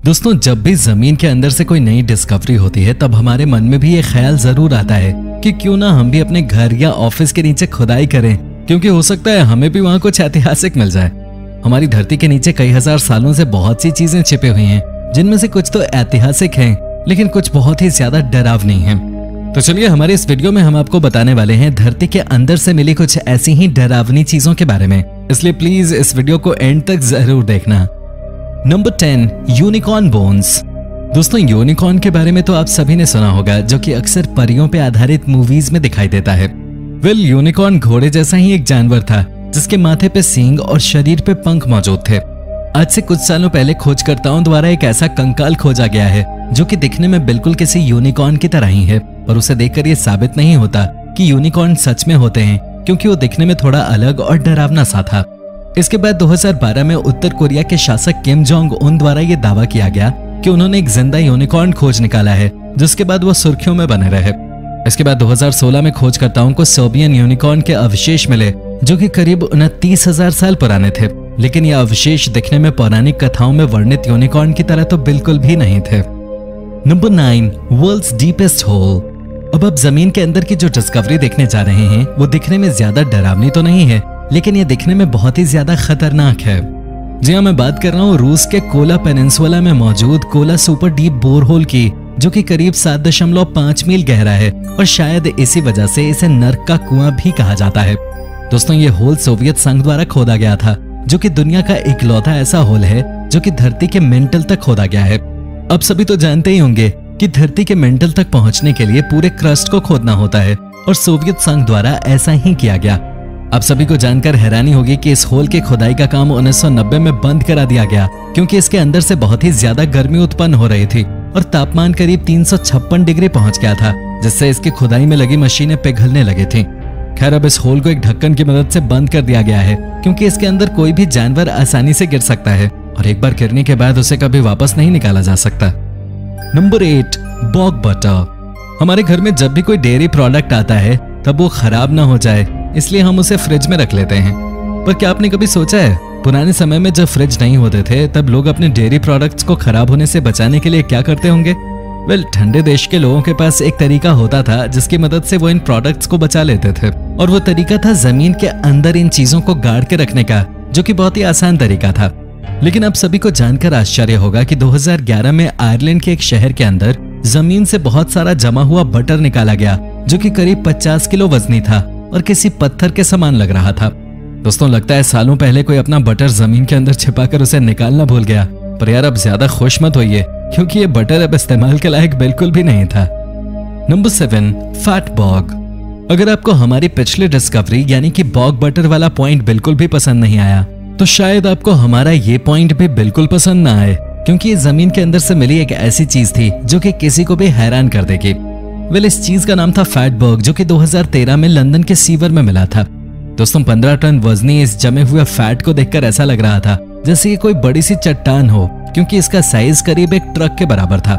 दोस्तों, जब भी जमीन के अंदर से कोई नई डिस्कवरी होती है तब हमारे मन में भी ये ख्याल जरूर आता है कि क्यों ना हम भी अपने घर या ऑफिस के नीचे खुदाई करें, क्योंकि हो सकता है हमें भी वहां कुछ ऐतिहासिक मिल जाए। हमारी धरती के नीचे कई हजार सालों से बहुत सी चीजें छिपी हुई हैं, जिनमें से कुछ तो ऐतिहासिक हैं, लेकिन कुछ बहुत ही ज्यादा डरावनी हैं। तो चलिए हमारे इस वीडियो में हम आपको बताने वाले हैं धरती के अंदर से मिली कुछ ऐसी ही डरावनी चीजों के बारे में, इसलिए प्लीज इस वीडियो को एंड तक जरूर देखना। Number 10, unicorn bones. दोस्तों, यूनिकॉर्न के बारे में तो आप सभी ने सुना होगा, जो कि अक्सर परियों पे आधारित मूवीज में दिखाई देता है। यूनिकॉर्न घोड़े जैसा ही एक जानवर था, जिसके माथे पे सींग और शरीर पे पंख मौजूद थे। आज से कुछ सालों पहले खोजकर्ताओं द्वारा एक ऐसा कंकाल खोजा गया है जो कि दिखने में बिल्कुल किसी यूनिकॉर्न की तरह ही है, और उसे देखकर ये साबित नहीं होता कि यूनिकॉर्न सच में होते हैं, क्योंकि वो दिखने में थोड़ा अलग और डरावना सा था। इसके बाद 2012 में उत्तर कोरिया के शासक किम जोंग उन द्वारा ये दावा किया गया कि उन्होंने एक जिंदा यूनिकॉर्न खोज निकाला है, जिसके बाद वो सुर्खियों में बने रहे। इसके बाद 2016 में खोजकर्ताओं को सोवियन यूनिकॉर्न के अवशेष मिले, जो कि करीब 29,000 साल पुराने थे, लेकिन ये अवशेष दिखने में पौराणिक कथाओं में वर्णित यूनिकॉर्न की तरह तो बिल्कुल भी नहीं थे। Number 9, world's deepest hole. अब आप जमीन के अंदर की जो डिस्कवरी देखने जा रहे हैं वो दिखने में ज्यादा डरावनी तो नहीं है, लेकिन ये दिखने में बहुत ही ज्यादा खतरनाक है। जी हाँ, मैं बात कर रहा हूँ रूस के कोला पेनिनसुला में मौजूद कोला सुपर डीप बोरहोल की, जो कि करीब 7.5 मील गहरा है, और शायद इसी वजह से इसे नर्क का कुआं भी कहा जाता है। दोस्तों, ये होल सोवियत संघ द्वारा खोदा गया था, जो कि दुनिया का इकलौता ऐसा होल है जो कि धरती के मेंटल तक खोदा गया है। अब सभी तो जानते ही होंगे कि धरती के मेंटल तक पहुंचने के लिए पूरे क्रस्ट को खोदना होता है, और सोवियत संघ द्वारा ऐसा ही किया गया। आप सभी को जानकर हैरानी होगी कि इस होल के खुदाई का काम 1990 में बंद करा दिया गया, क्योंकि इसके अंदर से बहुत ही ज्यादा गर्मी उत्पन्न हो रही थी और तापमान करीब 356 डिग्री पहुंच गया था, जिससे इसकी खुदाई में लगी मशीनें पिघलने लगी थी। खैर, अब इस होल को एक ढक्कन की मदद से बंद कर दिया गया है, क्योंकि इसके अंदर कोई भी जानवर आसानी से गिर सकता है, और एक बार गिरने के बाद उसे कभी वापस नहीं निकाला जा सकता। Number 8, bog butter. हमारे घर में जब भी कोई डेयरी प्रोडक्ट आता है तब वो खराब ना हो जाए, इसलिए हम उसे फ्रिज में रख लेते हैं। पर क्या आपने कभी सोचा है, पुराने समय में जब फ्रिज नहीं होते थे तब लोग अपने डेयरी प्रोडक्ट्स को खराब होने से बचाने के लिए क्या करते होंगे? ठंडे देश के लोगों के पास एक तरीका होता था जिसकी मदद से वो इन प्रोडक्ट्स को बचा लेते थे, और वो तरीका था जमीन के अंदर इन चीजों को गाड़ के रखने का, जो कि बहुत ही आसान तरीका था। लेकिन अब सभी को जानकर आश्चर्य होगा कि 2011 में आयरलैंड के एक शहर के अंदर जमीन से बहुत सारा जमा हुआ बटर निकाला गया, जो कि करीब 50 किलो वजनी था और किसी पत्थर के समान लग रहा था। दोस्तों, लगता है सालों पहले कोई अपना बटर जमीन के अंदर छिपाकर उसे निकालना भूल गया। पर यार, अब ज्यादा खुश मत होइए, क्योंकि ये बटर अब इस्तेमाल के लायक बिल्कुल भी नहीं था। Number 7, fat bog. अगर आपको हमारी पिछली डिस्कवरी यानी कि बॉग बटर वाला पॉइंट बिल्कुल भी पसंद नहीं आया, तो शायद आपको हमारा ये पॉइंट भी बिल्कुल पसंद ना आए, क्योंकि ये जमीन के अंदर से मिली एक ऐसी चीज थी जो कि किसी को भी हैरान कर देगी। इस चीज का नाम था फैट बॉग, जो कि 2013 में लंदन के सीवर में मिला था। दोस्तों, 15 टन वजनी इस जमे हुए फैट को देखकर ऐसा लग रहा था जैसे ये कोई बड़ी सी चट्टान हो, क्योंकि इसका साइज करीब एक ट्रक के बराबर था।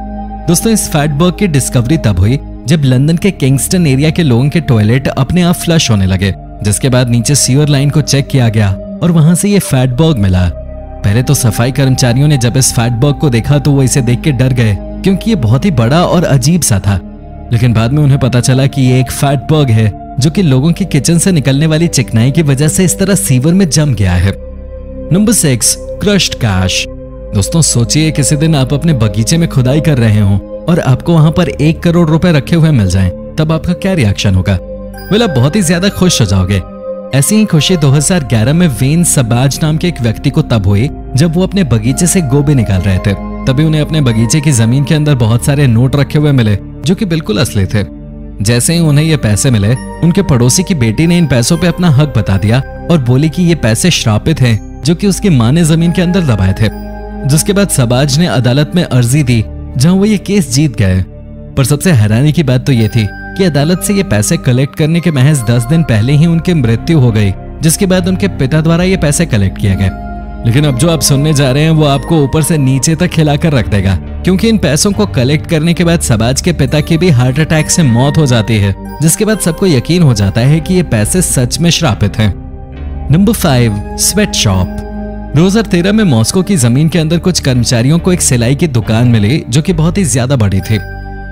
दोस्तों, इस फैट बॉग की डिस्कवरी तब हुई जब लंदन के किंगस्टन एरिया के लोगों के टॉयलेट अपने आप फ्लश होने लगे, जिसके बाद नीचे सीवर लाइन को चेक किया गया और वहां से ये फैट बॉग मिला। पहले तो सफाई कर्मचारियों ने जब इस फैट बॉग को देखा तो वो इसे देख के डर गए, क्योंकि ये बहुत ही बड़ा और अजीब सा था। लेकिन बाद में उन्हें पता चला कि ये एक फैट बॉग है, जो कि लोगों की किचन से निकलने वाली चिकनाई की वजह से इस तरह सीवर में जम गया है। Number 6, crushed cash. दोस्तों, सोचिए किसी दिन आप अपने बगीचे में खुदाई कर रहे हो और आपको वहां पर 1 करोड़ रुपए रखे हुए मिल जाएं, तब आपका क्या रिएक्शन होगा? आप बहुत ही ज्यादा खुश हो जाओगे। ऐसी ही खुशी 2011 में वेन सबाज नाम के एक व्यक्ति को तब हुई जब वो अपने बगीचे से गोभी निकाल रहे थे। तभी उन्हें अपने बगीचे की जमीन के अंदर बहुत सारे नोट रखे हुए मिले, जो कि बिल्कुल असली थे। जैसे ही उन्हें ये पैसे मिले, उनके पड़ोसी की बेटी ने इन पैसों पे अपना हक बता दिया और बोली कि ये पैसे श्रापित हैं, जो कि उसकी माँ ने जमीन के अंदर दबाए थे। जिसके बाद सबाज ने अदालत में अर्जी दी, जहां वो ये केस जीत गए। पर सबसे हैरानी की बात तो ये थी कि अदालत से ये पैसे कलेक्ट करने के महज 10 दिन पहले ही उनकी मृत्यु हो गई, जिसके बाद उनके पिता द्वारा ये पैसे कलेक्ट किए गए। लेकिन अब जो आप सुनने जा रहे हैं वो आपको ऊपर से नीचे तक हिलाकर रख देगा, क्योंकि इन पैसों को कलेक्ट करने के बाद सबाज के पिता की भी हार्ट अटैक से मौत हो जाती है, जिसके बाद सबको यकीन हो जाता है कि ये पैसे सच में श्रापित हैं। Number 5, sweat shop. 2013 में मॉस्को की जमीन के अंदर कुछ कर्मचारियों को एक सिलाई की दुकान मिली जो कि बहुत ही ज्यादा बड़ी थी।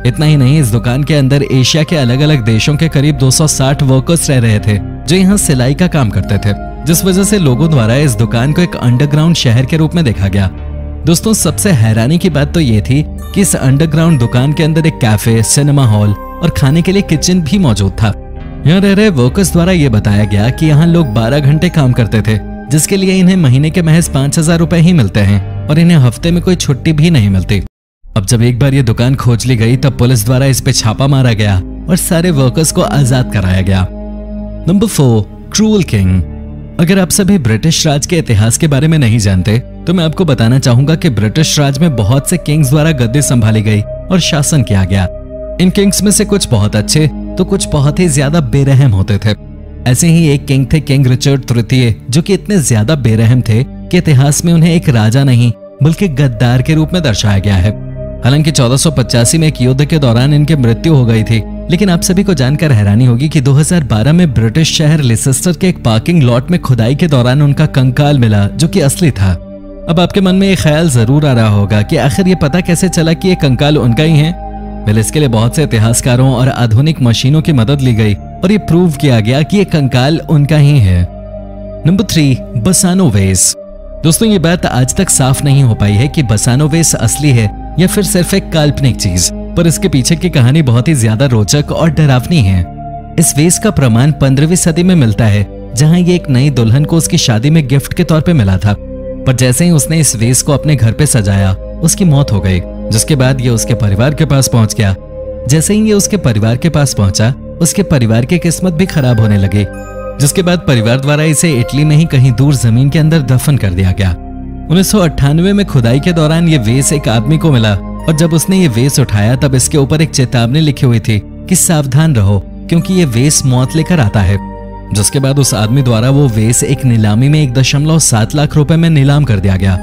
इतना ही नहीं, इस दुकान के अंदर एशिया के अलग अलग देशों के करीब 260 वर्कर्स रह रहे थे जो यहाँ सिलाई का काम करते थे, जिस वजह से लोगों द्वारा इस दुकान को एक अंडरग्राउंड शहर के रूप में देखा गया। दोस्तों, सबसे हैरानी की बात तो ये थी कि इस अंडरग्राउंड दुकान के अंदर एक कैफे, सिनेमा हॉल और खाने के लिए किचन भी मौजूद था। यहाँ रह रहे वर्कर्स द्वारा ये बताया गया कि यहाँ लोग 12 घंटे काम करते थे, जिसके लिए इन्हें महीने के महज 5,000 रुपए ही मिलते हैं और इन्हें हफ्ते में कोई छुट्टी भी नहीं मिलती। अब जब एक बार ये दुकान खोज ली गई तब पुलिस द्वारा इस पे छापा मारा गया और सारे वर्कर्स को आजाद कराया गया। Number 4, cruel king. अगर आप सभी ब्रिटिश राज के इतिहास के बारे में नहीं जानते तो मैं आपको बताना चाहूंगा कि ब्रिटिश राज में बहुत से किंग्स द्वारा गद्दी संभाली गई और शासन किया गया। इन किंग्स में से कुछ बहुत अच्छे तो कुछ बहुत ही ज्यादा बेरहम होते थे। ऐसे ही एक किंग थे, किंग रिचर्ड तृतीय, जो कि इतने ज्यादा बेरहम थे कि इतिहास में उन्हें एक राजा नहीं बल्कि गद्दार के रूप में दर्शाया गया है। हालांकि 1485 में एक युद्ध के दौरान इनकी मृत्यु हो गई थी, लेकिन आप सभी को जानकर हैरानी होगी कि 2012 में ब्रिटिश शहर लिसेस्टर के एक पार्किंग लॉट में खुदाई के दौरान उनका कंकाल मिला जो कि असली था। अब आपके मन में ये ख्याल जरूर आ रहा होगा कि आखिर ये पता कैसे चला कि ये कंकाल उनका ही है। वेल, इसके लिए बहुत से इतिहासकारों और आधुनिक मशीनों की मदद ली गई और ये प्रूव किया गया कि ये कंकाल उनका ही है। नंबर 3, बसानो वेस। दोस्तों, ये बात आज तक साफ नहीं हो पाई है कि बसानो वेस असली है या फिर सिर्फ एक काल्पनिक चीज, पर इसके पीछे की कहानी बहुत ही ज्यादा रोचक और डरावनी है। इस वेस का प्रमाण 15वीं सदी में मिलता है, जहां ये एक नई दुल्हन को उसकी शादी में गिफ्ट के तौर पे मिला था, पर जैसे ही उसने इस वेस को अपने घर पे सजाया उसकी मौत हो गई, जिसके बाद ये उसके परिवार के पास पहुंच गया। जैसे ही ये उसके परिवार के पास पहुंचा, उसके परिवार की किस्मत भी खराब होने लगी, जिसके बाद परिवार द्वारा इसे इटली में ही कहीं दूर जमीन के अंदर दफन कर दिया गया। 1998 में खुदाई के दौरान ये वेस एक आदमी को मिला और जब उसने ये वेस उठाया तब इसके ऊपर एक चेतावनी लिखी हुई थी कि सावधान रहो क्योंकि ये वेस मौत लेकर आता है। जिसके बाद उस आदमी द्वारा वो वेस एक नीलामी में 1.7 लाख रुपए में नीलाम कर दिया गया।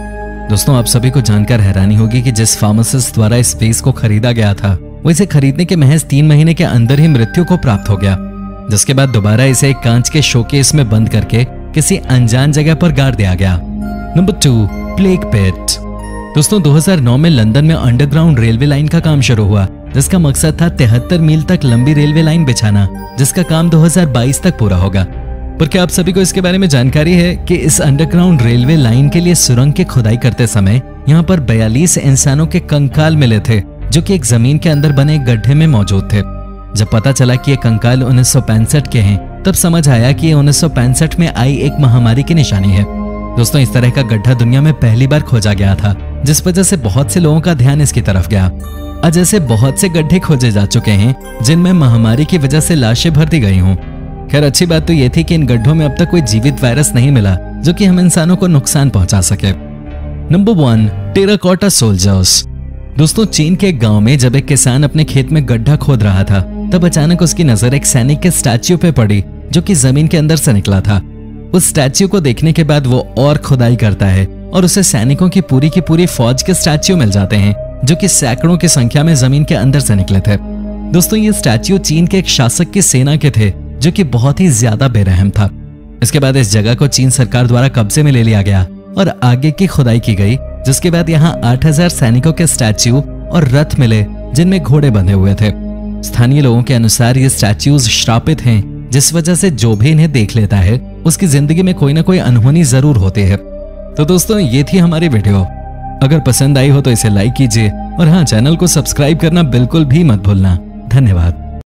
दोस्तों, आप सभी को जानकर हैरानी होगी कि जिस फार्मासिस्ट द्वारा इस वेस को खरीदा गया था वो इसे खरीदने के महज 3 महीने के अंदर ही मृत्यु को प्राप्त हो गया, जिसके बाद दोबारा इसे एक कांच के शोकेस में बंद करके किसी अनजान जगह पर गाड़ दिया गया। नंबर 2, प्लेग पिट। दोस्तों, 2009 में लंदन में अंडरग्राउंड रेलवे लाइन का काम शुरू हुआ, जिसका मकसद था 73 मील तक लंबी रेलवे लाइन बिछाना, जिसका काम 2022 तक पूरा होगा। पर क्या आप सभी को इसके बारे में जानकारी है कि इस अंडरग्राउंड रेलवे लाइन के लिए सुरंग की खुदाई करते समय यहाँ पर 42 इंसानों के कंकाल मिले थे जो कि एक जमीन के अंदर बने गड्ढे में मौजूद थे। जब पता चला कि ये कंकाल 1965 के हैं, तब समझ आया कि ये 1965 में आई एक महामारी की निशानी है। दोस्तों, इस तरह का गड्ढा दुनिया में पहली बार खोजा गया था, जिस वजह से बहुत से लोगों का ध्यान इसकी तरफ गया। आज ऐसे बहुत से गड्ढे खोजे जा चुके हैं जिनमें महामारी की वजह से लाशें भर दी गई हों। खैर, अच्छी बात तो ये थी कि इन गड्ढों में अब तक कोई जीवित वायरस नहीं मिला जो कि हम इंसानों को नुकसान पहुंचा सके। Number 1, terracotta soldiers. दोस्तों, चीन के एक गांव में जब एक किसान अपने खेत में गड्ढा खोद रहा था, तब अचानक उसकी नजर एक सैनिक के स्टैच्यू पे पड़ी जो कि जमीन के अंदर से निकला था। उस स्टैच्यू को देखने के बाद वो और खुदाई करता है और उसे सैनिकों की पूरी फौज के स्टैच्यू मिल जाते हैं जो कि सैकड़ों की संख्या में जमीन के अंदर से निकले थे। दोस्तों, ये स्टैच्यू चीन के एक शासक की सेना के थे जो कि बहुत ही ज्यादा बेरहम था। इसके बाद इस जगह को चीन सरकार द्वारा कब्जे में ले लिया गया और आगे की खुदाई की गई, जिसके बाद यहाँ 8000 सैनिकों के स्टैच्यू और रथ मिले जिनमें घोड़े बंधे हुए थे। स्थानीय लोगों के अनुसार ये स्टैच्यूज श्रापित हैं, जिस वजह से जो भी इन्हें देख लेता है उसकी जिंदगी में कोई ना कोई अनहोनी जरूर होती है। तो दोस्तों, ये थी हमारी वीडियो। अगर पसंद आई हो तो इसे लाइक कीजिए और हाँ, चैनल को सब्सक्राइब करना बिल्कुल भी मत भूलना। धन्यवाद।